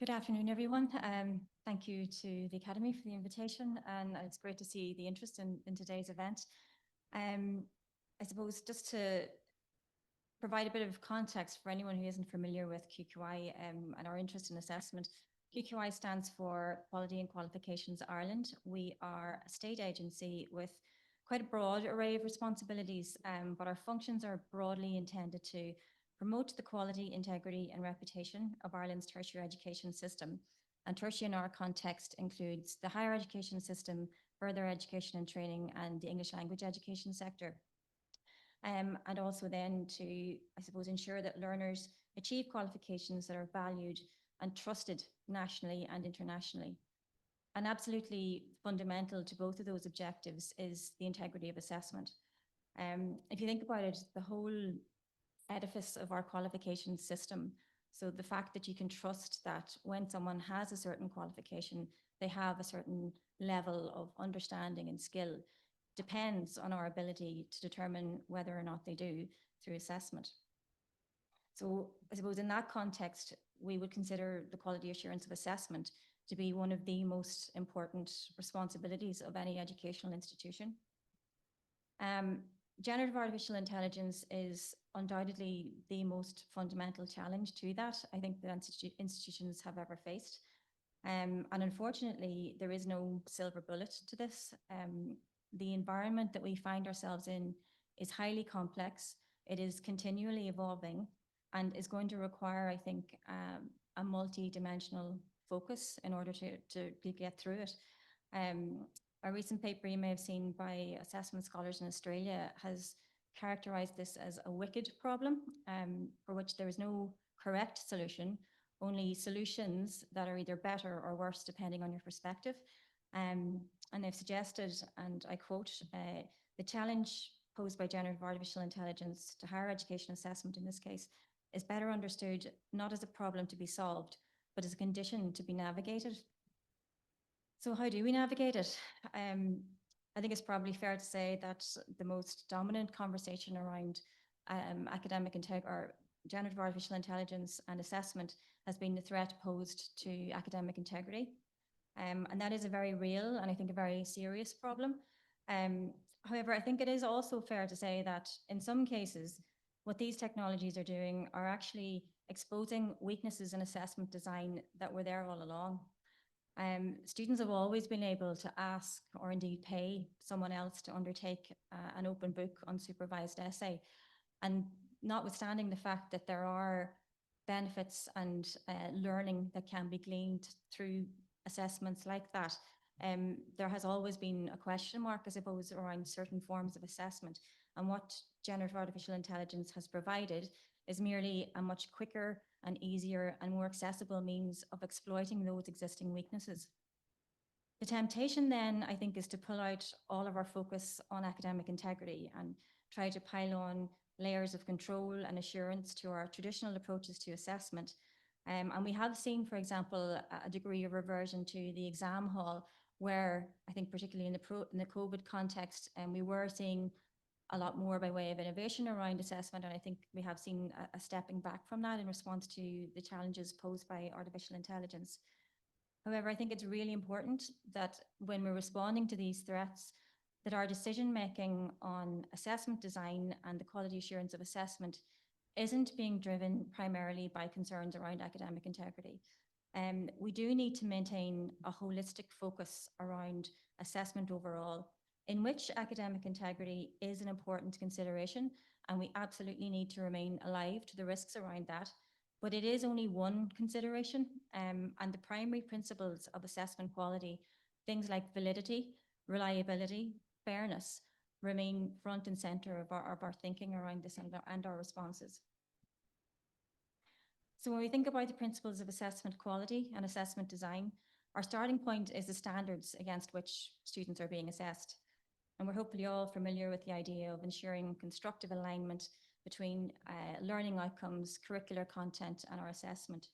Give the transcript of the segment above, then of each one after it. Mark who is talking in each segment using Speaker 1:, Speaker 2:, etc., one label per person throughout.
Speaker 1: Good afternoon, everyone. Thank you to the Academy for the invitation, and it's great to see the interest in today's event. I suppose just to provide a bit of context for anyone who isn't familiar with QQI and our interest in assessment, QQI stands for Quality and Qualifications Ireland. We are a state agency with quite a broad array of responsibilities, but our functions are broadly intended to promote the quality, integrity and reputation of Ireland's tertiary education system. And tertiary in our context includes the higher education system, further education and training, and the English language education sector. And also then to, I suppose, ensure that learners achieve qualifications that are valued and trusted nationally and internationally. And absolutely fundamental to both of those objectives is the integrity of assessment. If you think about it, the whole edifice of our qualification system, so the fact that you can trust that when someone has a certain qualification, they have a certain level of understanding and skill, depends on our ability to determine whether or not they do through assessment. So I suppose in that context, we would consider the quality assurance of assessment to be one of the most important responsibilities of any educational institution. Generative artificial intelligence is undoubtedly the most fundamental challenge to that I think that institutions have ever faced. And unfortunately, there is no silver bullet to this. The environment that we find ourselves in is highly complex. It is continually evolving and is going to require, I think, a multi-dimensional focus in order to get through it. A recent paper you may have seen by assessment scholars in Australia has characterized this as a wicked problem, for which there is no correct solution, only solutions that are either better or worse depending on your perspective. And they've suggested, and I quote, the challenge posed by generative artificial intelligence to higher education assessment in this case is better understood not as a problem to be solved, but as a condition to be navigated. So how do we navigate it? I think it's probably fair to say that the most dominant conversation around academic integrity or generative artificial intelligence and assessment has been the threat posed to academic integrity. And that is a very real and I think a very serious problem. However, I think it is also fair to say that in some cases, what these technologies are doing are actually exposing weaknesses in assessment design that were there all along. Students have always been able to ask or indeed pay someone else to undertake an open book unsupervised essay. And notwithstanding the fact that there are benefits and learning that can be gleaned through assessments like that, there has always been a question mark, I suppose, around certain forms of assessment. And what generative artificial intelligence has provided is merely a much quicker and easier and more accessible means of exploiting those existing weaknesses. The temptation then, I think, is to pull out all of our focus on academic integrity and try to pile on layers of control and assurance to our traditional approaches to assessment. And we have seen, for example, a degree of reversion to the exam hall, where I think particularly in the COVID context, we were seeing a lot more by way of innovation around assessment. And I think we have seen a stepping back from that in response to the challenges posed by artificial intelligence. However, I think it's really important that when we're responding to these threats, that our decision-making on assessment design and the quality assurance of assessment isn't being driven primarily by concerns around academic integrity. We do need to maintain a holistic focus around assessment overall, in which academic integrity is an important consideration, and we absolutely need to remain alive to the risks around that. But it is only one consideration, and the primary principles of assessment quality, things like validity, reliability, fairness, remain front and center of our thinking around this and our responses. So when we think about the principles of assessment quality and assessment design, our starting point is the standards against which students are being assessed. And we're hopefully all familiar with the idea of ensuring constructive alignment between learning outcomes, curricular content, and our assessment.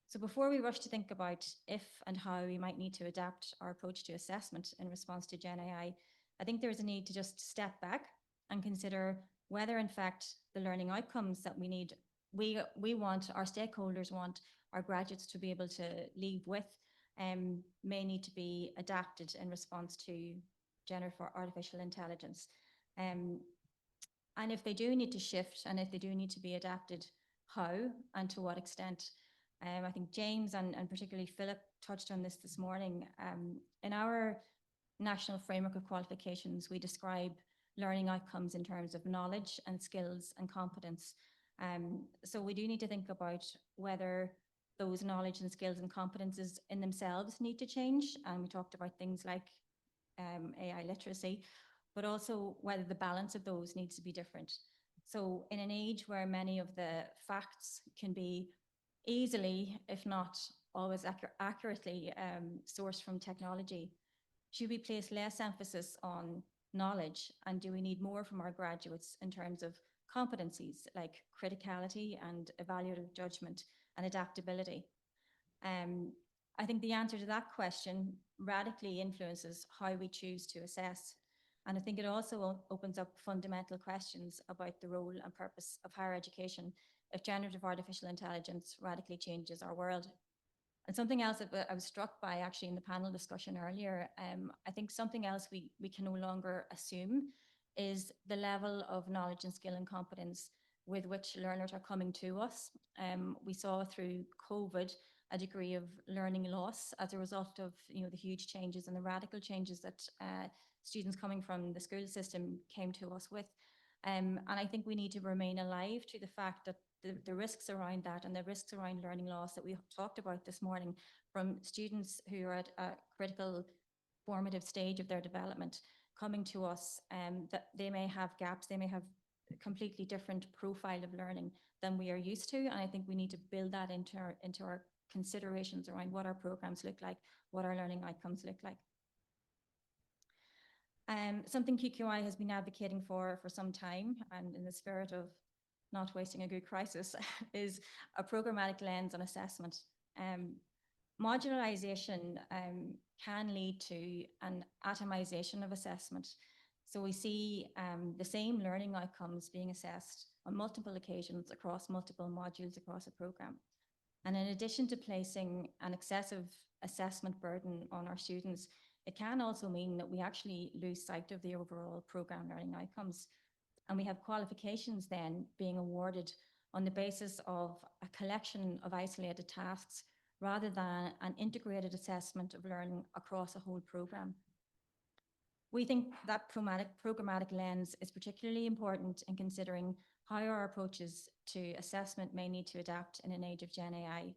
Speaker 1: So before we rush to think about if and how we might need to adapt our approach to assessment in response to Gen AI, I think there's a need to just step back and consider whether in fact the learning outcomes that we want, our stakeholders want, our graduates to be able to leave with may need to be adapted in response to generative or artificial intelligence. And if they do need to shift and if they do need to be adapted, how and to what extent? I think James and particularly Philip touched on this morning. In our national framework of qualifications, we describe learning outcomes in terms of knowledge and skills and competence. So we do need to think about whether those knowledge and skills and competences in themselves need to change. And we talked about things like AI literacy, but also whether the balance of those needs to be different. So in an age where many of the facts can be easily, if not always accurately sourced from technology, should we place less emphasis on knowledge, and do we need more from our graduates in terms of competencies like criticality and evaluative judgment and adaptability? I think the answer to that question radically influences how we choose to assess. And I think it also opens up fundamental questions about the role and purpose of higher education if generative artificial intelligence radically changes our world. And something else that I was struck by actually in the panel discussion earlier, I think something else we can no longer assume is the level of knowledge and skill and competence with which learners are coming to us. We saw through COVID a degree of learning loss as a result of the huge changes and the radical changes that students coming from the school system came to us with. And I think we need to remain alive to the fact that the risks around that and the risks around learning loss that we talked about this morning from students who are at a critical formative stage of their development coming to us, that they may have gaps, they may have a completely different profile of learning than we are used to. And I think we need to build that into our considerations around what our programs look like, what our learning outcomes look like. Something QQI has been advocating for some time, and in the spirit of not wasting a good crisis, is a programmatic lens on assessment. Modularization can lead to an atomization of assessment. So we see the same learning outcomes being assessed on multiple occasions across multiple modules across a program. And in addition to placing an excessive assessment burden on our students, it can also mean that we actually lose sight of the overall program learning outcomes. And we have qualifications then being awarded on the basis of a collection of isolated tasks rather than an integrated assessment of learning across a whole program. We think that programmatic lens is particularly important in considering how our approaches to assessment may need to adapt in an age of Gen AI.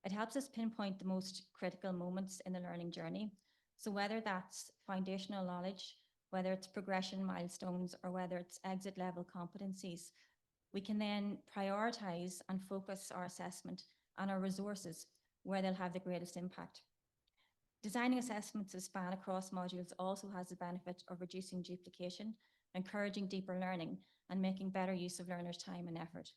Speaker 1: It helps us pinpoint the most critical moments in the learning journey. So whether that's foundational knowledge, whether it's progression milestones, or whether it's exit level competencies, we can then prioritize and focus our assessment and our resources where they'll have the greatest impact. Designing assessments that span across modules also has the benefit of reducing duplication, encouraging deeper learning, and making better use of learners' time and effort.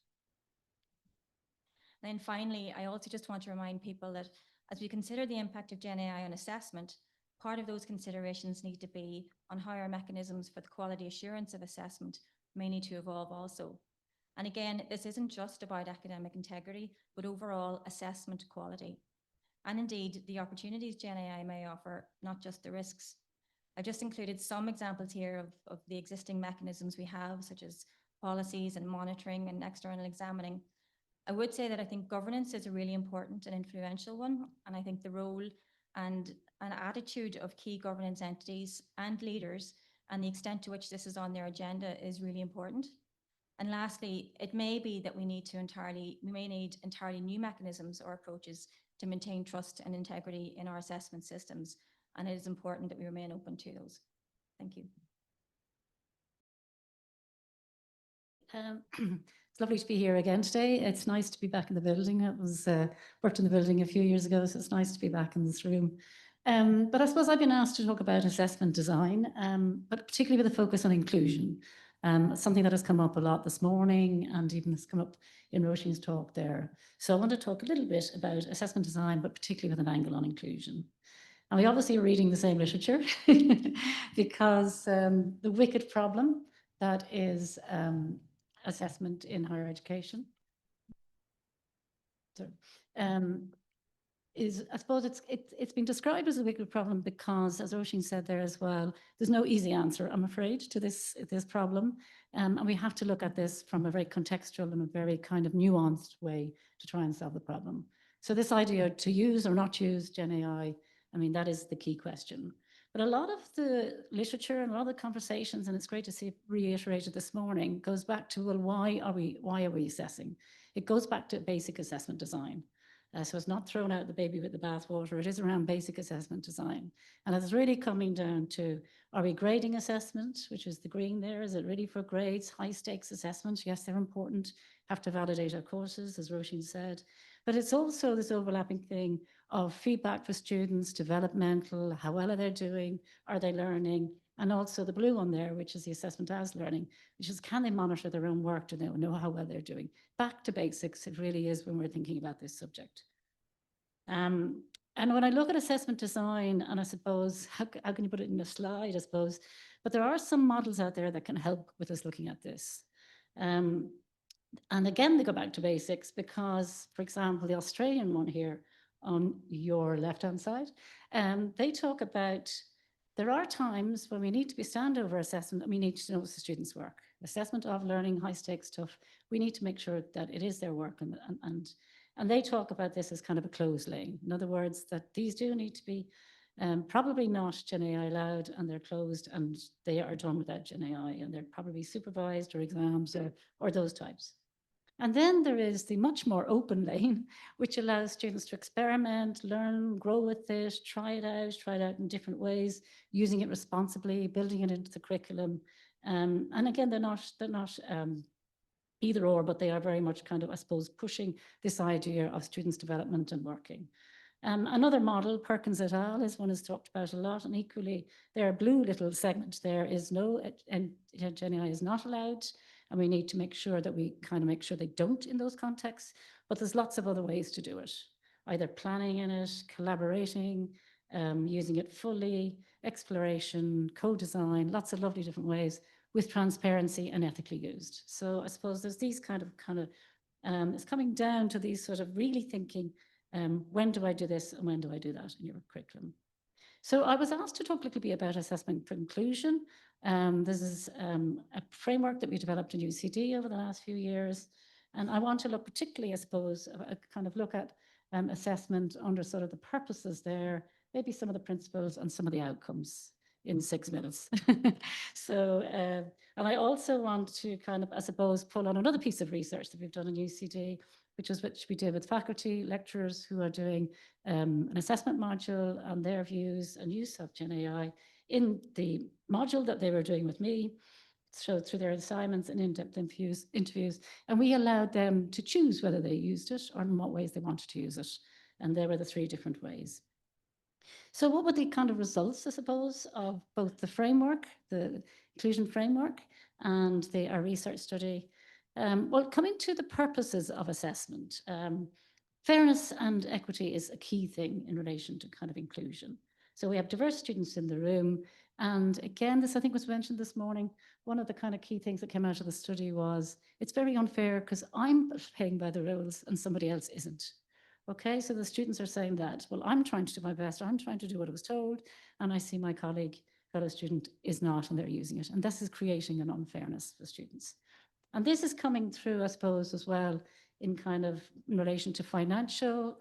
Speaker 1: Then finally, I also just want to remind people that as we consider the impact of Gen AI on assessment, part of those considerations need to be on how our mechanisms for the quality assurance of assessment may need to evolve also. And again, this isn't just about academic integrity, but overall assessment quality. And indeed, the opportunities Gen AI may offer, not just the risks. I've just included some examples here of the existing mechanisms we have, such as policies and monitoring and external examining. I would say that I think governance is a really important and influential one. And I think the role and an attitude of key governance entities and leaders and the extent to which this is on their agenda is really important. And lastly, it may be that we may need entirely new mechanisms or approaches to maintain trust and integrity in our assessment systems. And it is important that we remain open to those. Thank you.
Speaker 2: It's lovely to be here again today. It's nice to be back in the building. I was worked in the building a few years ago, so it's nice to be back in this room. But I suppose I've been asked to talk about assessment design, but particularly with a focus on inclusion. Something that has come up a lot this morning and even has come up in Roisín's talk there. So I want to talk a little bit about assessment design, but particularly with an angle on inclusion. And we obviously are reading the same literature because the wicked problem that is assessment in higher education. is, I suppose it's been described as a big problem because, as Roisin said there as well, there's no easy answer, I'm afraid, to this problem. And we have to look at this from a very contextual and a very kind of nuanced way to try and solve the problem. So this idea to use or not use Gen AI, I mean, that is the key question. But a lot of the literature and a lot of the conversations, and it's great to see it reiterated this morning, goes back to, well, why are we assessing? It goes back to basic assessment design. So it's not thrown out the baby with the bathwater. It is around basic assessment design. And it's really coming down to, are we grading assessment, which is the green there? Is it ready for grades? High stakes assessments, yes, they're important. Have to validate our courses, as Roisin said. But it's also this overlapping thing of feedback for students, developmental, how well are they doing? Are they learning? And also the blue one there, which is the assessment as learning, which is, can they monitor their own work? Do they know how well they're doing? Back to basics, it really is when we're thinking about this subject. And when I look at assessment design, and I suppose, how can you put it in a slide, I suppose, but there are some models out there that can help with us looking at this. And again, they go back to basics because, for example, the Australian one here on your left-hand side, they talk about, there are times when we need to be standover assessment and we need to know the students' work. Assessment of learning, high stakes stuff, we need to make sure that it is their work. And they talk about this as kind of a closed lane. In other words, that these do need to be probably not Gen AI allowed, and they're closed and they are done without Gen AI, and they're probably supervised or exams or those types. And then there is the much more open lane, which allows students to experiment, learn, grow with it, try it out in different ways, using it responsibly, building it into the curriculum. And again, they're not either or, but they are very much kind of, I suppose, pushing this idea of students' development and working. Another model, Perkins et al., is one is talked about a lot, and equally, their blue little segment there is no, and Gen AI is not allowed, and we need to make sure that we kind of make sure they don't in those contexts, but there's lots of other ways to do it, either planning in it, collaborating, using it fully, exploration, co-design, lots of lovely different ways with transparency and ethically used. So I suppose there's these kind of, it's coming down to these sort of really thinking, when do I do this and when do I do that in your curriculum? So I was asked to talk a little bit about assessment for inclusion. This is a framework that we developed in UCD over the last few years. And I want to look particularly, I suppose, kind of look at assessment under sort of the purposes there, maybe some of the principles and some of the outcomes in 6 minutes. So, and I also want to kind of, I suppose, pull on another piece of research that we've done in UCD, which we did with faculty, lecturers who are doing an assessment module and their views and use of Gen AI in the module that they were doing with me, so through their assignments and in-depth interviews. And we allowed them to choose whether they used it or in what ways they wanted to use it. And there were the 3 different ways. So what were the kind of results, I suppose, of both the framework, the inclusion framework, and our research study? Well, coming to the purposes of assessment, fairness and equity is a key thing in relation to kind of inclusion. So we have diverse students in the room. And again, this I think was mentioned this morning, one of the kind of key things that came out of the study was, it's very unfair because I'm playing by the rules and somebody else isn't. Okay, so the students are saying that, well, I'm trying to do my best, I'm trying to do what I was told, and I see my colleague, fellow student is not, and they're using it. And this is creating an unfairness for students. And this is coming through, I suppose, as well, in kind of in relation to financial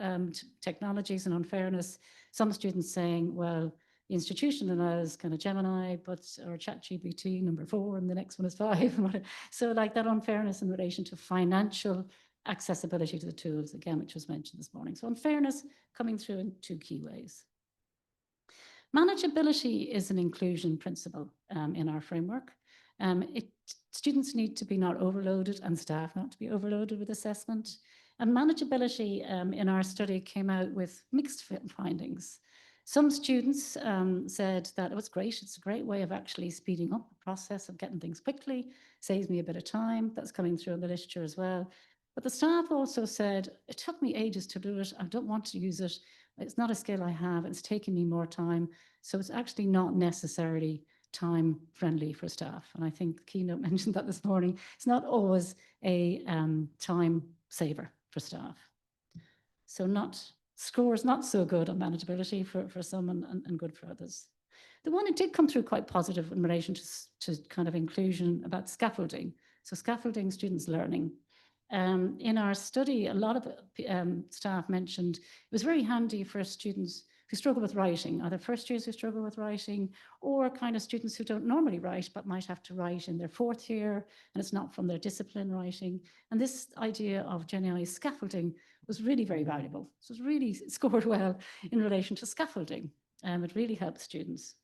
Speaker 2: technologies and unfairness. Some students saying, well, the institution allows kind of Gemini, or ChatGPT number 4, and the next one is 5. So like that unfairness in relation to financial accessibility to the tools, again, which was mentioned this morning. So unfairness coming through in 2 key ways. Manageability is an inclusion principle in our framework. Students need to be not overloaded and staff not to be overloaded with assessment. And manageability in our study came out with mixed findings. Some students said that it was great. It's a great way of actually speeding up the process of getting things quickly, saves me a bit of time. That's coming through in the literature as well. But the staff also said, it took me ages to do it. I don't want to use it. It's not a skill I have. It's taking me more time. So it's actually not necessarily time friendly for staff. And I think the keynote mentioned that this morning. It's not always a time saver for staff. So scores not so good on manageability for some and good for others. The one that did come through quite positive in relation to kind of inclusion about scaffolding. So scaffolding students' learning. In our study, a lot of staff mentioned it was very handy for students who struggle with writing, either first years who struggle with writing, or kind of students who don't normally write but might have to write in their fourth year and it's not from their discipline writing. And this idea of GenAI scaffolding was really very valuable. So it really scored well in relation to scaffolding. It really helped students.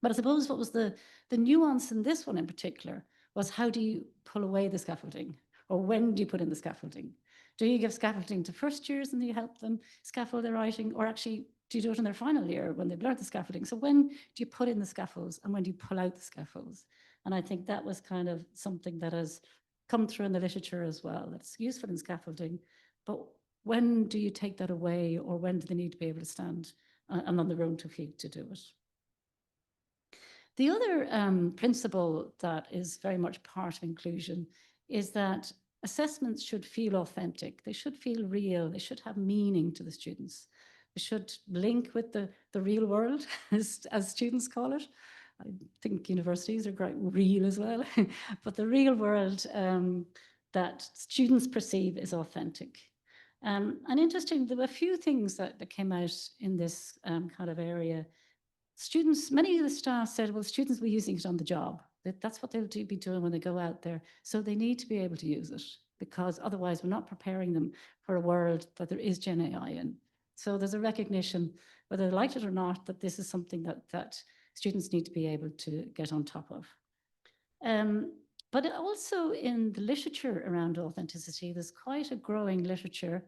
Speaker 2: But I suppose what was the nuance in this one in particular was how do you pull away the scaffolding? Or when do you put in the scaffolding? Do you give scaffolding to first years and you help them scaffold their writing? Or actually, do you do it in their final year when they've learned the scaffolding? So when do you put in the scaffolds and when do you pull out the scaffolds? And I think that was kind of something that has come through in the literature as well. It's useful in scaffolding, but when do you take that away, or when do they need to be able to stand and on their own 2 feet to do it? The other principle that is very much part of inclusion is that assessments should feel authentic. They should feel real. They should have meaning to the students. They should link with the real world, as students call it. I think universities are quite real as well, but the real world that students perceive is authentic. And interesting, there were a few things that came out in this kind of area. Students, many of the staff said, well, students were using it on the job. That's what they'll be doing when they go out there. So they need to be able to use it, because otherwise we're not preparing them for a world that there is Gen AI in. So there's a recognition, whether they like it or not, that this is something that students need to be able to get on top of. But also in the literature around authenticity, there's quite a growing literature,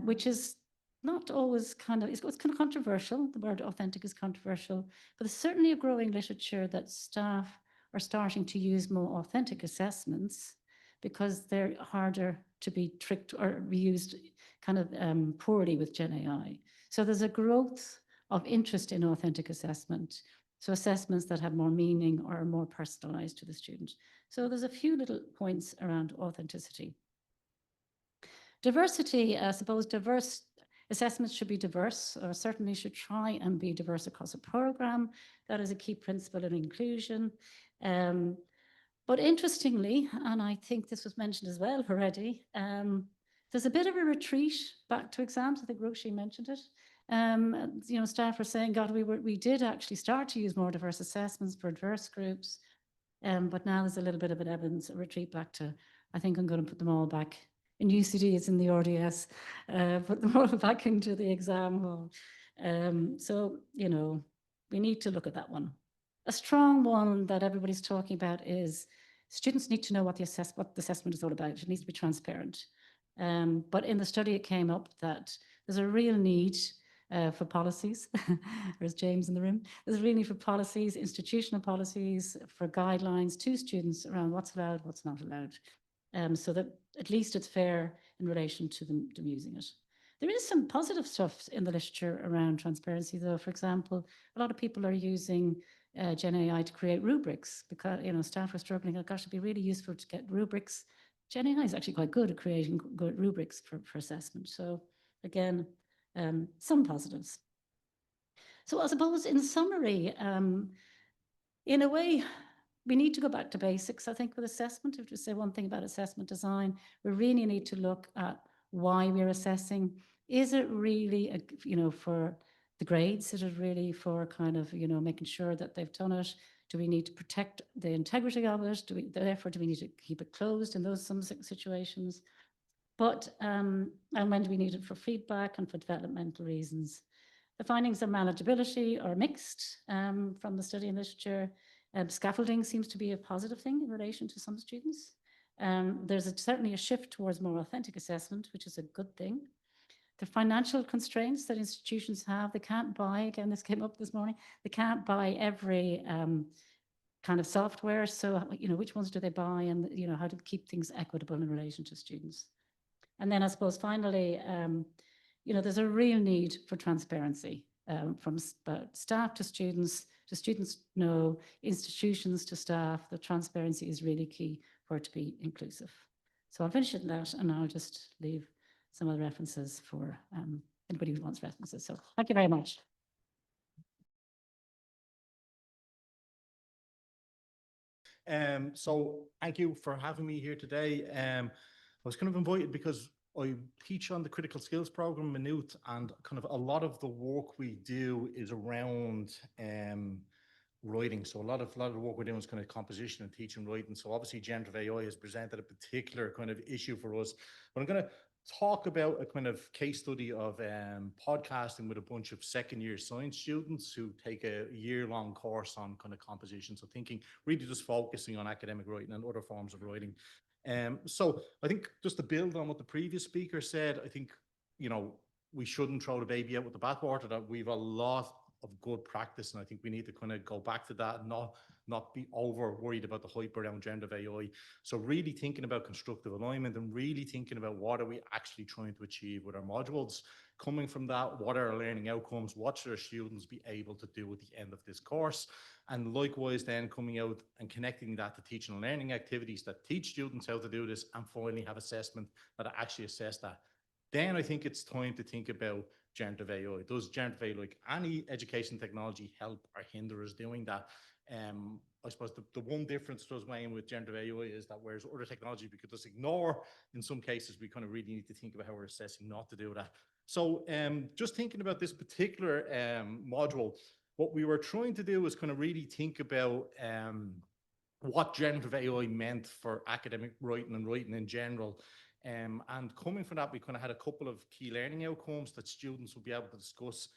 Speaker 2: which is not always it's kind of controversial. The word authentic is controversial, but there's certainly a growing literature that staff are starting to use more authentic assessments because they're harder to be tricked or be used kind of poorly with Gen AI. So there's a growth of interest in authentic assessment. So assessments that have more meaning or are more personalized to the student. So there's a few little points around authenticity. Diversity, I suppose diverse assessments should be diverse, or certainly should try and be diverse across a program. That is a key principle in inclusion. But interestingly, and I think this was mentioned as well already, there's a bit of a retreat back to exams. I think Roisín mentioned it. Staff were saying, God, we did actually start to use more diverse assessments for diverse groups, but now there's a little bit of an evidence, a retreat back to, I think I'm going to put them all back in UCD, it's in the RDS, put them all back into the exam hall. So, we need to look at that one. A strong one that everybody's talking about is students need to know what the assessment is all about. It needs to be transparent. But in the study, it came up that there's a real need for policies. There's James in the room. There's a real need for policies, institutional policies, for guidelines to students around what's allowed, what's not allowed. So that at least it's fair in relation to them using it. There is some positive stuff in the literature around transparency, though. For example, a lot of people are using Gen AI to create rubrics because, staff are struggling. Gosh, it'd be really useful to get rubrics. Gen AI is actually quite good at creating good rubrics for assessment. So again, some positives. So I suppose in summary, in a way, we need to go back to basics, I think, with assessment. If we say one thing about assessment design, we really need to look at why we're assessing. Is it really, for the grades? Is it really for kind of, making sure that they've done it? Do we need to protect the integrity of it? Therefore, do we need to keep it closed in some situations? But, and when do we need it for feedback and for developmental reasons? The findings of manageability are mixed from the study and literature. Scaffolding seems to be a positive thing in relation to some students. There's certainly a shift towards more authentic assessment, which is a good thing. The financial constraints that institutions have, they can't buy, again, this came up this morning, they can't buy every kind of software. So, which ones do they buy, and, how to keep things equitable in relation to students. And then I suppose finally, there's a real need for transparency from staff to students know, institutions to staff. The transparency is really key for it to be inclusive. So I'll finish it at that, and I'll just leave some of the references for anybody who wants references. So thank you very much.
Speaker 3: So thank you for having me here today. I was kind of invited because I teach on the critical skills program in Maynooth, and kind of a lot of the work we do is around writing. So a lot of the work we're doing is kind of composition and teaching writing. So obviously generative AI has presented a particular kind of issue for us. But I'm going to talk about a kind of case study of podcasting with a bunch of second-year science students who take a year-long course on kind of composition. So thinking, really just focusing on academic writing and other forms of writing. So I think just to build on what the previous speaker said, I think, you know, we shouldn't throw the baby out with the bathwater, that we've a lot of good practice. And I think we need to kind of go back to that and not be over worried about the hype around generative AI. So really thinking about constructive alignment and really thinking about what are we actually trying to achieve with our modules. Coming from that, what are our learning outcomes? What should our students be able to do at the end of this course? And likewise then coming out and connecting that to teaching and learning activities that teach students how to do this, and finally have assessment that actually assess that. Then I think it's time to think about generative AI. Does generative AI, like any education technology, help or hinder us doing that? I suppose the one difference does Wayne with generative AI is that whereas other technology we could just ignore, in some cases we kind of really need to think about how we're assessing not to do that. So just thinking about this particular module, what we were trying to do was kind of really think about what generative AI meant for academic writing and writing in general. And coming from that, we kind of had a couple of key learning outcomes that students would be able to discuss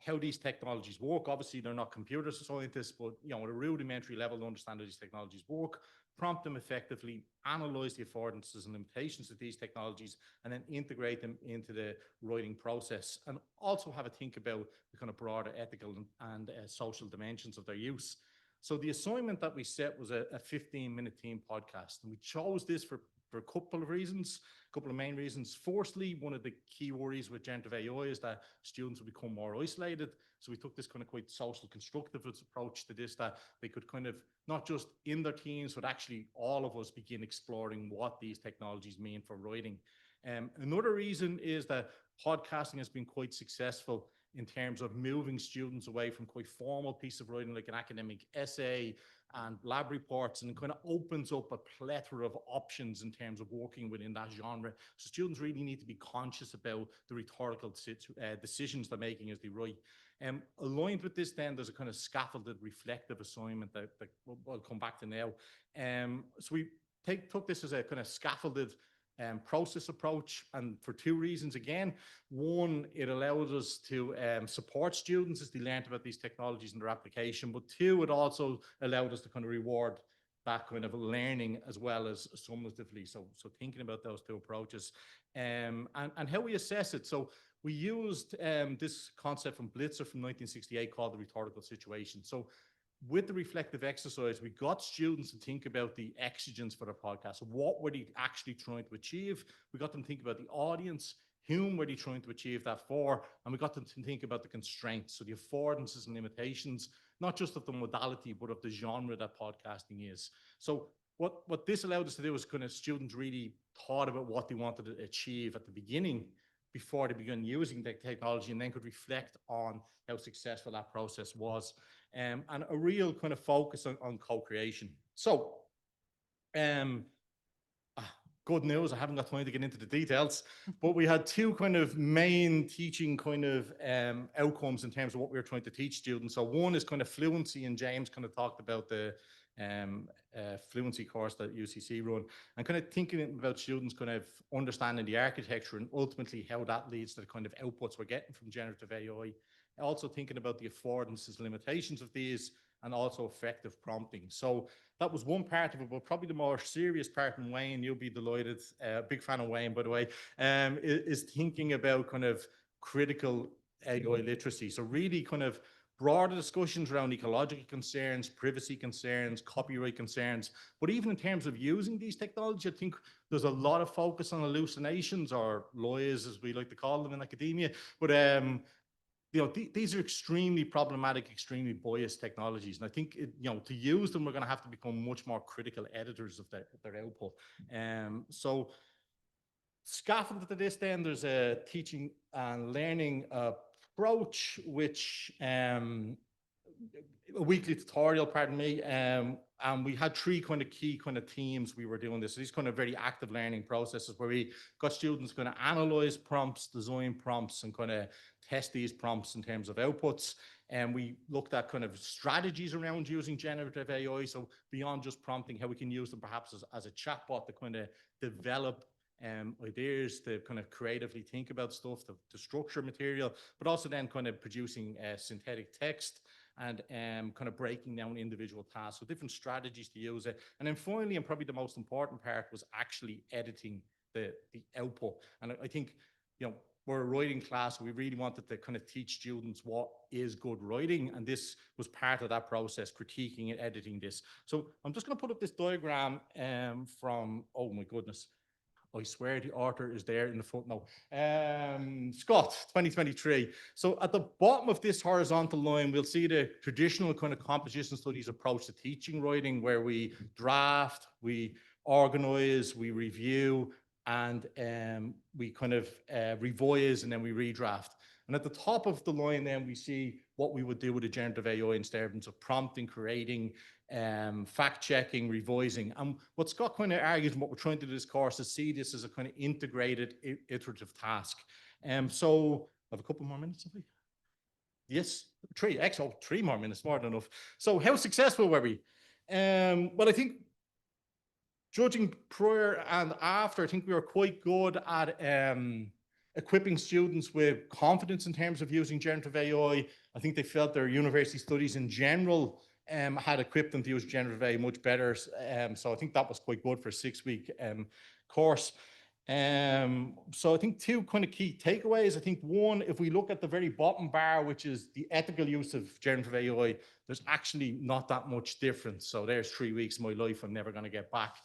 Speaker 3: how these technologies work. Obviously, they're not computer scientists, but you know, at a rudimentary level, to understand how these technologies work, prompt them effectively, analyze the affordances and limitations of these technologies, and then integrate them into the writing process, and also have a think about the kind of broader ethical and social dimensions of their use. So the assignment that we set was a 15-minute team podcast, and we chose this for a couple of reasons, a couple of main reasons. Firstly, one of the key worries with generative AI is that students will become more isolated. So we took this kind of quite social constructivist approach to this, that they could kind of, not just in their teams, but actually all of us begin exploring what these technologies mean for writing. Another reason is that podcasting has been quite successful in terms of moving students away from quite formal piece of writing like an academic essay and lab reports, and it kind of opens up a plethora of options in terms of working within that genre. So students really need to be conscious about the rhetorical decisions they're making as they write. Aligned with this then, there's a kind of scaffolded reflective assignment that I'll come back to now. So we took this as a kind of scaffolded process approach, and for two reasons. Again, one, it allowed us to support students as they learned about these technologies and their application, but two, it also allowed us to kind of reward that kind of learning as well as summatively. So thinking about those two approaches, and how we assess it. So we used this concept from Blitzer from 1968 called the rhetorical situation. So with the reflective exercise, we got students to think about the exigence for their podcast. What were they actually trying to achieve? We got them to think about the audience. Whom were they trying to achieve that for? And we got them to think about the constraints, so the affordances and limitations, not just of the modality, but of the genre that podcasting is. So what this allowed us to do is kind of students really thought about what they wanted to achieve at the beginning before they began using the technology, and then could reflect on how successful that process was. And a real kind of focus on co-creation. So, good news, I haven't got time to get into the details, but we had two kind of main teaching kind of outcomes in terms of what we were trying to teach students. So one is kind of fluency, and James kind of talked about the fluency course that UCC run, and kind of thinking about students kind of understanding the architecture and ultimately how that leads to the kind of outputs we're getting from generative AI. Also thinking about the affordances, limitations of these, and also effective prompting. So that was one part of it, but probably the more serious part, and Wayne, you'll be delighted, big fan of Wayne, by the way, is thinking about kind of critical AI literacy. So really kind of broader discussions around ecological concerns, privacy concerns, copyright concerns. But even in terms of using these technologies, I think there's a lot of focus on hallucinations, or lies, as we like to call them in academia. But you know, these are extremely problematic, extremely biased technologies. And I think, you know, to use them, we're going to have to become much more critical editors of their output. So scaffold to this, then there's a teaching and learning approach, which a weekly tutorial, pardon me, and we had three kind of key kind of themes we were doing this. So these kind of very active learning processes where we got students going to analyze prompts, design prompts, and kind of test these prompts in terms of outputs. And we looked at kind of strategies around using generative AI. So beyond just prompting, how we can use them perhaps as a chatbot to kind of develop ideas, to kind of creatively think about stuff, to structure material, but also then kind of producing synthetic text and kind of breaking down individual tasks, so different strategies to use it. And then finally, and probably the most important part, was actually editing the output. And I think, you know, we're a writing class, so we really wanted to kind of teach students what is good writing. And this was part of that process, critiquing and editing this. So I'm just going to put up this diagram from, oh my goodness, I swear the author is there in the footnote. Scott, 2023. So at the bottom of this horizontal line, we'll see the traditional kind of composition studies approach to teaching writing, where we draft, we organize, we review, and we kind of revise, and then we redraft. And at the top of the line, then we see what we would do with a generative AI in terms of prompting, creating, fact checking, revising. And what Scott kind of argues, and what we're trying to do this course, is see this as a kind of integrated iterative task. So I have a couple more minutes, have we? Yes, excellent, 3 more minutes, more than enough. So how successful were we? Well, I think judging prior and after, I think we were quite good at equipping students with confidence in terms of using generative AI. I think they felt their university studies in general had equipped them to use generative AI much better. So I think that was quite good for a 6-week course. So I think 2 kind of key takeaways. I think one, if we look at the very bottom bar, which is the ethical use of generative AI, there's actually not that much difference. So there's 3 weeks of my life I'm never going to get back.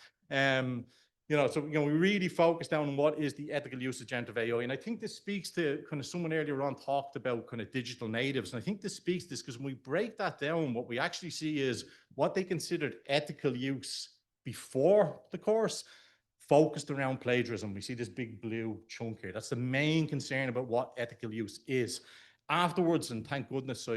Speaker 3: You know, so, you know, we really focus down on what is the ethical use of generative AI. And I think this speaks to kind of someone earlier on talked about kind of digital natives. And I think this speaks to this because when we break that down, what we actually see is what they considered ethical use before the course focused around plagiarism. We see this big blue chunk here. That's the main concern about what ethical use is. Afterwards, and thank goodness,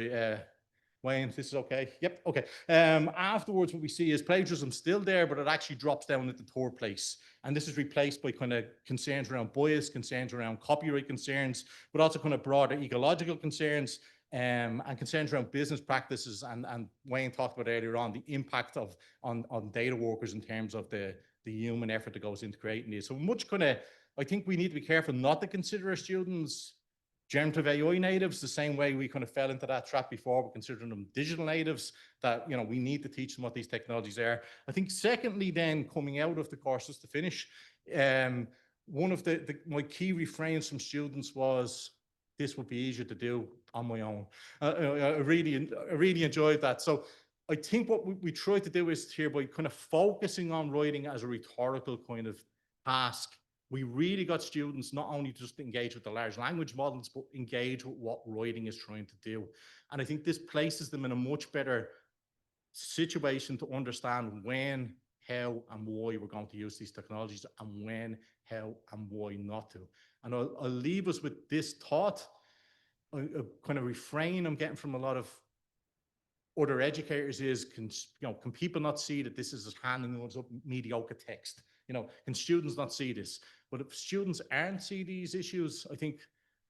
Speaker 3: Wayne, this is okay. Yep, okay. Afterwards, what we see is plagiarism still there, but it actually drops down into 3rd place. And this is replaced by kind of concerns around bias, concerns around copyright concerns, but also kind of broader ecological concerns and concerns around business practices. And Wayne talked about earlier on the impact on data workers in terms of the human effort that goes into creating these. So much kind of, I think we need to be careful not to consider our students generative AI natives the same way we kind of fell into that trap before. We're considering them digital natives, that, you know, we need to teach them what these technologies are. I think secondly, then coming out of the courses to finish, one of my key refrains from students was, this would be easier to do on my own. I really enjoyed that. So I think what we try to do is here, by kind of focusing on writing as a rhetorical kind of task, we really got students not only just engage with the large language models, but engage with what writing is trying to do. And I think this places them in a much better situation to understand when, how, and why we're going to use these technologies, and when, how, and why not to. And I'll leave us with this thought, a kind of refrain I'm getting from a lot of other educators is, can people not see that this is just handing us up mediocre text? You know, can students not see this? But if students aren't see these issues, I think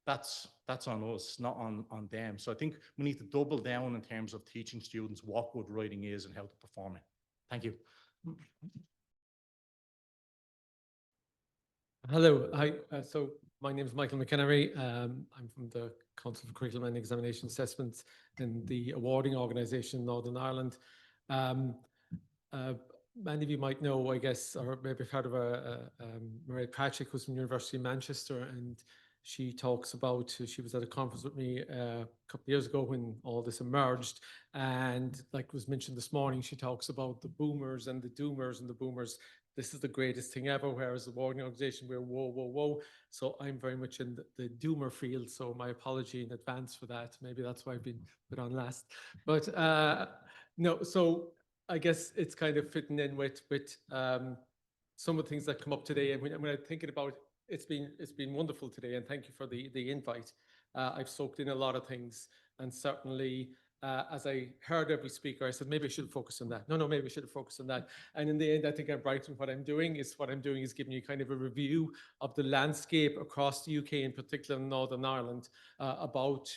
Speaker 3: that's on us, not on them. So I think we need to double down in terms of teaching students what good writing is and how to perform it. Thank you.
Speaker 4: Hello, hi. So my name is Michael McEnery. I'm from the Council for Curriculum and Examination Assessments in the awarding organisation in Northern Ireland. Many of you might know, I guess, or maybe have heard of Mairead Patrick, who's from University of Manchester, and she talks about, she was at a conference with me a couple of years ago when all this emerged, and like was mentioned this morning, she talks about the boomers and the doomers and the boomers. This is the greatest thing ever, whereas the awarding organisation, we're whoa, whoa, whoa. So I'm very much in the doomer field, so my apology in advance for that. Maybe that's why I've been put on last. But no, so I guess it's kind of fitting in with some of the things that come up today. And when I'm thinking about It's been wonderful today, and thank you for the invite. I've soaked in a lot of things, and certainly as I heard every speaker, I said maybe I should focus on that. No, maybe I should have focused on that. And in the end, I think I'm right in what I'm doing is giving you kind of a review of the landscape across the UK, in particular in Northern Ireland, about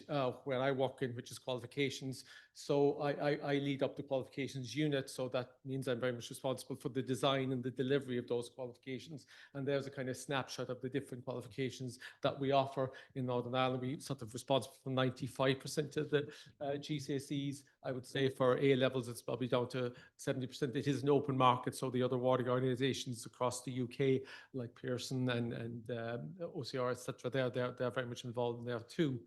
Speaker 4: where I work in, which is qualifications. So I lead up the qualifications unit, so that means I'm very much responsible for the design and the delivery of those qualifications. And there's a kind of snapshot of the different qualifications that we offer in Northern Ireland. We sort of responsible for 95% of the GCSEs. I would say for A levels, it's probably down to 70%. It is an open market, so the other awarding organisations across the UK, like Pearson and OCR, etc., they're very much involved in there too.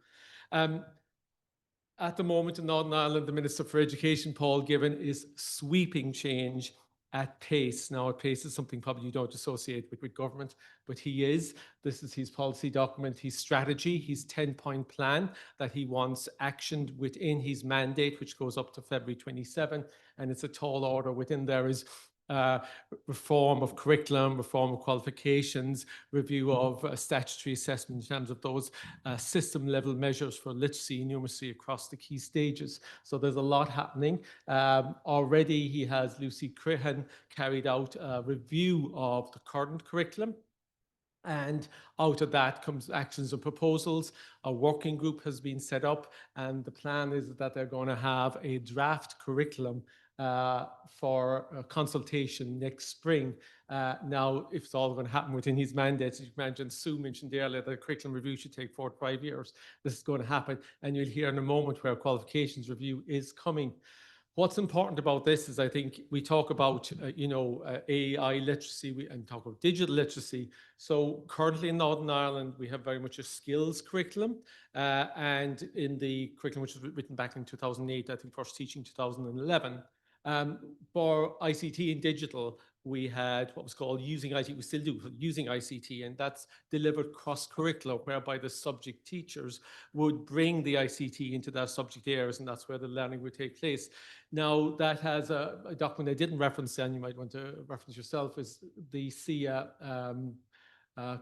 Speaker 4: At the moment in Northern Ireland, the Minister for Education, Paul Givan, is sweeping change at pace. Now, at pace is something probably you don't associate with government, but he is. This is his policy document, his strategy, his 10-point plan that he wants actioned within his mandate, which goes up to February 27. And it's a tall order. Within there is reform of curriculum, reform of qualifications, review of statutory assessment in terms of those system level measures for literacy and numeracy across the key stages. So there's a lot happening. Already he has, Lucy Crehan, carried out a review of the current curriculum. And out of that comes actions and proposals. A working group has been set up, and the plan is that they're going to have a draft curriculum for consultation next spring. Now, if it's all going to happen within his mandate, as you imagine, Sue mentioned earlier, the curriculum review should take 4 to 5 years. This is going to happen, and you'll hear in a moment where a qualifications review is coming. What's important about this is I think we talk about, AI literacy and talk about digital literacy. So currently in Northern Ireland, we have very much a skills curriculum. And in the curriculum, which was written back in 2008, I think first teaching 2011, for ICT and digital, we had what was called using ICT. We still do using ICT, and that's delivered cross-curricular, whereby the subject teachers would bring the ICT into their subject areas, and that's where the learning would take place. Now, that has a document I didn't reference, and you might want to reference yourself, is the SIA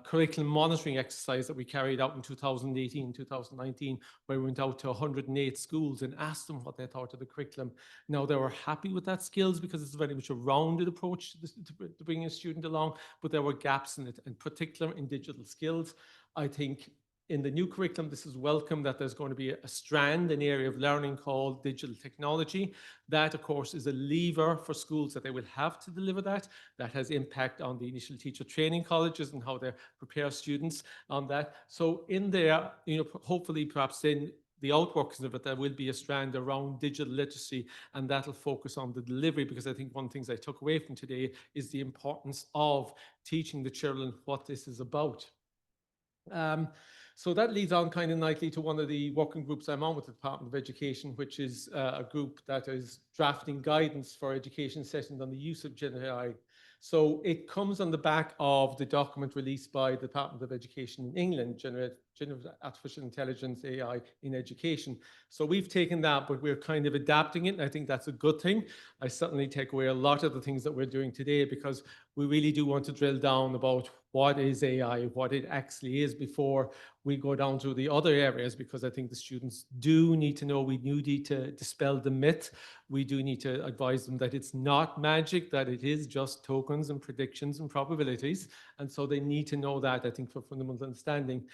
Speaker 4: curriculum monitoring exercise that we carried out in 2018, 2019, where we went out to 108 schools and asked them what they thought of the curriculum. Now, they were happy with that skills because it's very much a rounded approach to bringing a student along, but there were gaps in it, in particular in digital skills. I think in the new curriculum, this is welcome that there's going to be a strand, an area of learning called digital technology. That, of course, is a lever for schools that they will have to deliver that. That has impact on the initial teacher training colleges and how they prepare students on that. So in there, hopefully perhaps then the outworkings of it, there will be a strand around digital literacy, and that'll focus on the delivery, because I think one of the things I took away from today is the importance of teaching the children what this is about. So that leads on kind of nicely to one of the working groups I'm on with the Department of Education, which is a group that is drafting guidance for education sessions on the use of Gen AI. So it comes on the back of the document released by the Department of Education in England, Generative Artificial Intelligence, AI in Education. So we've taken that, but we're kind of adapting it, and I think that's a good thing. I certainly take away a lot of the things that we're doing today, because we really do want to drill down about what is AI, what it actually is, before we go down to the other areas, because I think the students do need to know, we do need to dispel the myth. We do need to advise them that it's not magic, that it is just tokens and predictions and probabilities. And so they need to know that, I think, for fundamental understanding.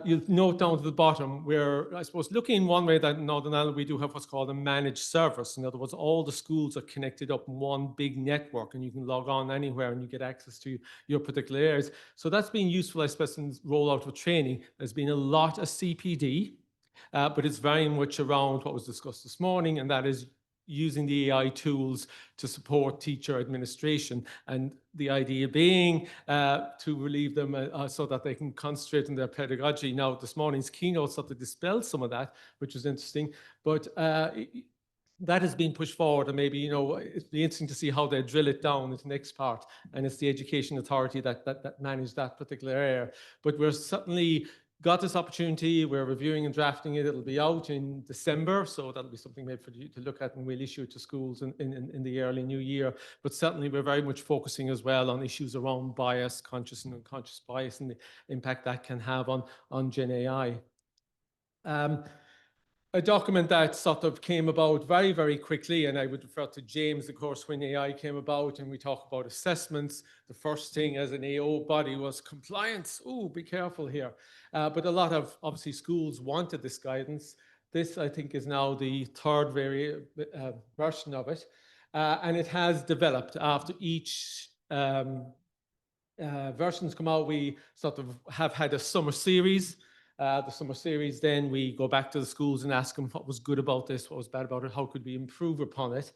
Speaker 4: You'll note down to the bottom, we're, I suppose, looking in one way that in Northern Ireland we do have what's called a managed service. In other words, all the schools are connected up in one big network, and you can log on anywhere and you get access to your particular areas. So that's been useful, I suppose, in rollout of training. There's been a lot of CPD, but it's very much around what was discussed this morning, and that is using the AI tools to support teacher administration, and the idea being to relieve them so that they can concentrate on their pedagogy. Now, this morning's keynote sort of dispelled some of that, which was interesting, but that has been pushed forward, and maybe, it'd be interesting to see how they drill it down into the next part, and it's the Education Authority that manage that particular area. But we're certainly got this opportunity. We're reviewing and drafting it. It'll be out in December, so that'll be something maybe for you to look at, and we'll issue it to schools in the early new year. But certainly we're very much focusing as well on issues around bias, conscious and unconscious bias, and the impact that can have on Gen AI. A document that sort of came about very, very quickly, and I would refer to James, of course, when AI came about and we talk about assessments, the first thing as an AO body was compliance. Oh, be careful here. But a lot of, obviously, schools wanted this guidance. This, I think, is now the third version of it. And it has developed after each versions come out. We sort of have had a summer series. The summer series, then we go back to the schools and ask them what was good about this, what was bad about it, how could we improve upon it.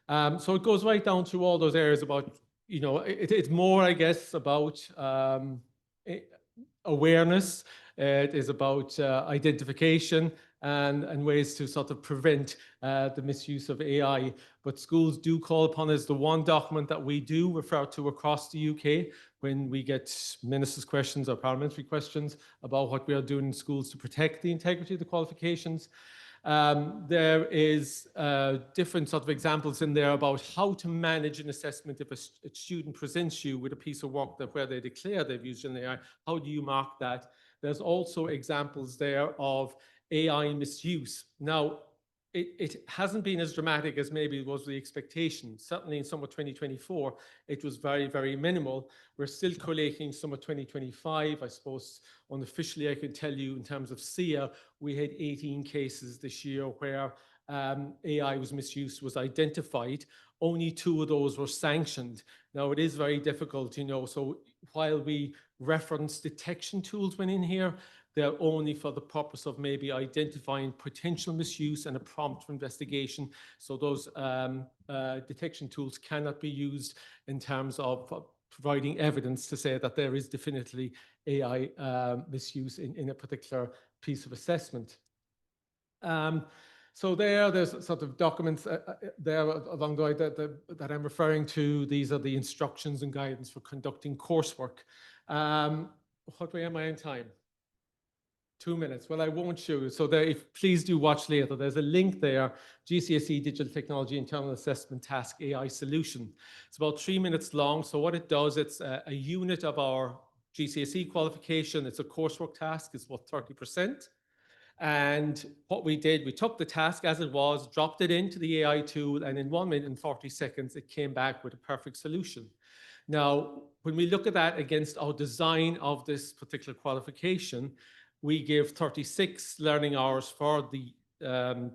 Speaker 4: So it goes right down through all those areas about, you know, it's more, I guess, about awareness. It is about identification and ways to sort of prevent the misuse of AI. But schools do call upon it as the one document that we do refer to across the UK when we get ministers' questions or parliamentary questions about what we are doing in schools to protect the integrity of the qualifications. There is different sort of examples in there about how to manage an assessment if a student presents you with a piece of work that where they declare they've used an AI. How do you mark that? There's also examples there of AI misuse. Now, it hasn't been as dramatic as maybe it was the expectation. Certainly in summer 2024, it was very, very minimal. We're still collating summer 2025. I suppose unofficially I could tell you in terms of SIA, we had 18 cases this year where AI was misused, was identified. Only 2 of those were sanctioned. Now it is very difficult, you know, so while we reference detection tools when in here, they're only for the purpose of maybe identifying potential misuse and a prompt for investigation. So those detection tools cannot be used in terms of providing evidence to say that there is definitely AI misuse in a particular piece of assessment. So there's sort of documents there along the way that I'm referring to. These are the instructions and guidance for conducting coursework. What way am I in time? 2 minutes. Well, I won't show you. So there, please do watch later. There's a link there, GCSE Digital Technology Internal Assessment Task AI Solution. It's about 3 minutes long. So what it does, it's a unit of our GCSE qualification. It's a coursework task. It's about 30%. And what we did, we took the task as it was, dropped it into the AI tool, and in 1 minute and 40 seconds, it came back with a perfect solution. Now, when we look at that against our design of this particular qualification, we give 36 learning hours for the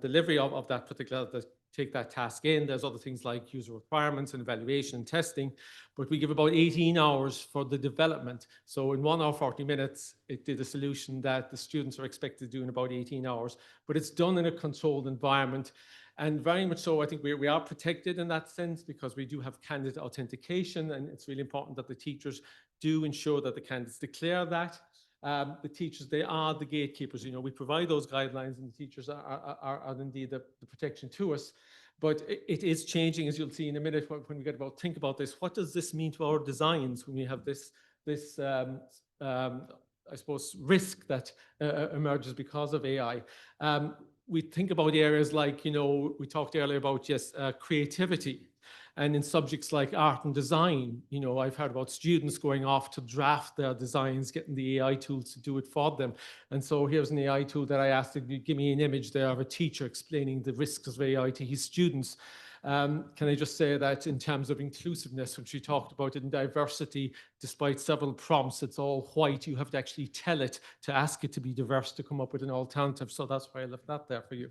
Speaker 4: delivery of that particular, take that task in. There's other things like user requirements and evaluation and testing, but we give about 18 hours for the development. So in 1 hour, 40 minutes, it did a solution that the students are expected to do in about 18 hours, but it's done in a controlled environment. And very much so, I think we are protected in that sense because we do have candidate authentication, and it's really important that the teachers do ensure that the candidates declare that. The teachers, they are the gatekeepers. You know, we provide those guidelines, and the teachers are indeed the protection to us. But it is changing, as you'll see in a minute when we get about think about this. What does this mean to our designs when we have this I suppose, risk that emerges because of AI? We think about areas like, you know, we talked earlier about, yes, creativity. And in subjects like art and design, you know, I've heard about students going off to draft their designs, getting the AI tools to do it for them. And so here's an AI tool that I asked to give me an image there of a teacher explaining the risks of AI to his students. Can I just say that in terms of inclusiveness, which we talked about in diversity, despite several prompts, it's all white. You have to actually tell it to ask it to be diverse to come up with an alternative. So that's why I left that there for you.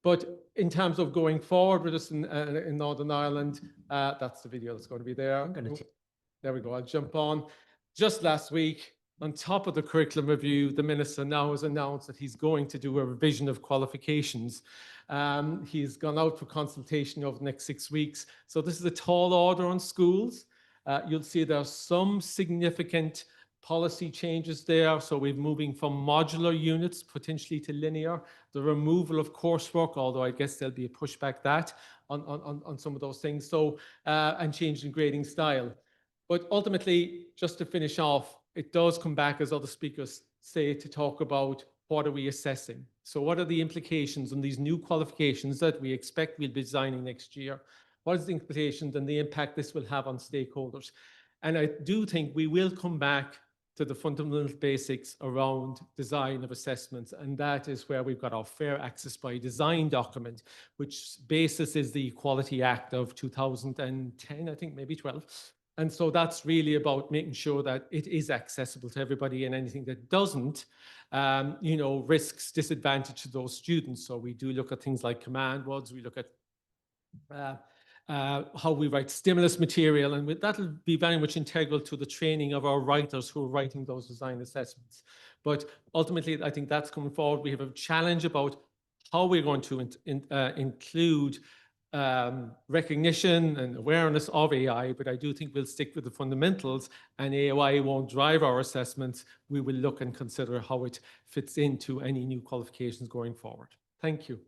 Speaker 4: But in terms of going forward with us in Northern Ireland, that's the video that's going to be there. There we go. I'll jump on. Just last week, on top of the curriculum review, the minister now has announced that he's going to do a revision of qualifications. He's gone out for consultation over the next 6 weeks. So this is a tall order on schools. You'll see there are some significant policy changes there. So we're moving from modular units potentially to linear, the removal of coursework, although I guess there'll be a pushback that on some of those things. So, and change in grading style. But ultimately, just to finish off, it does come back, as other speakers say, to talk about what are we assessing. So what are the implications on these new qualifications that we expect we'll be designing next year? What is the implications and the impact this will have on stakeholders? And I do think we will come back to the fundamental basics around design of assessments. And that is where we've got our Fair Access by Design document, which basis is the Equality Act of 2010, I think maybe 12. And so that's really about making sure that it is accessible to everybody, and anything that doesn't, you know, risks disadvantage to those students. So we do look at things like command words, we look at how we write stimulus material, and that'll be very much integral to the training of our writers who are writing those design assessments. But ultimately, I think that's coming forward. We have a challenge about how we're going to include recognition and awareness of AI, but I do think we'll stick with the fundamentals, and AI won't drive our assessments. We will look and consider how it fits into any new qualifications going forward. Thank you.